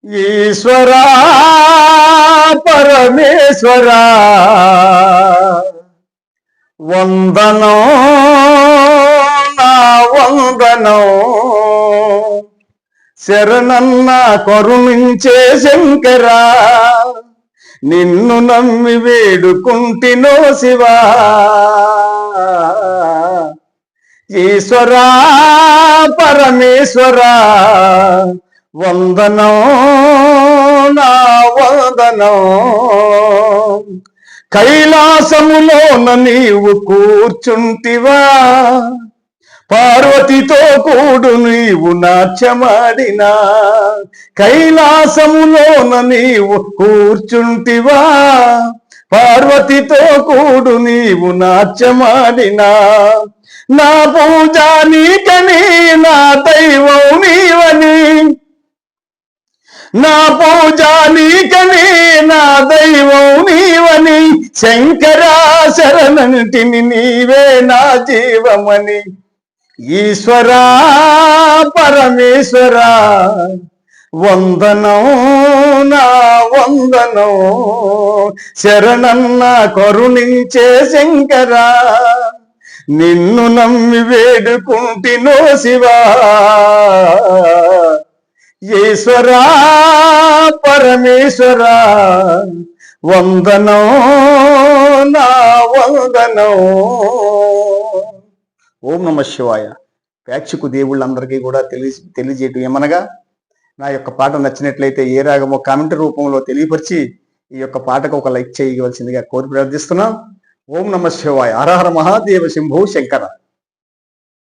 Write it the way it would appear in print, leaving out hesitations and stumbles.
ఈశ్వరా పరమేశ్వరా వందనం నా వందనం శరణన్న కరుణించే శంకరా నిన్ను నమ్మి వేడుకుంటినో శివా ఈశ్వరా పరమేశ్వరా వందనం నా వందనం కైలాసములోన నీవు కూర్చుంటివా పార్వతితో కూడు నీవు నాట్యమాడినా కైలాసములోన నీవు కూర్చుంటివా పార్వతితో కూడు నీవు నాట్యమాడినా నా పూజ నీకని నా దైవం నీవని నా పూజ నీకని నా దైవం నీవని శంకరా శరణంటిని నీవే నా జీవమని ఈశ్వరా పరమేశ్వరా వందనం నా వందనం శరణన్న కరుణించే శంకరా నిన్ను నమ్మి వేడుకుంటినో శివా ఈశ్వరా పరమేశ్వరా వందనం నా వందనం. ఓం నమః శివాయ. ప్రేక్షకు దేవుళ్ళందరికీ కూడా తెలియజేయటం ఏమనగా నా యొక్క పాట నచ్చినట్లయితే ఏ రాగమో కామెంట్ రూపంలో తెలియపరిచి ఈ యొక్క పాటకు ఒక లైక్ చేయవలసిందిగా కోరి ప్రార్థిస్తున్నాం. ఓం నమః శివాయ. హర హర మహాదేవ శంభో శంకర.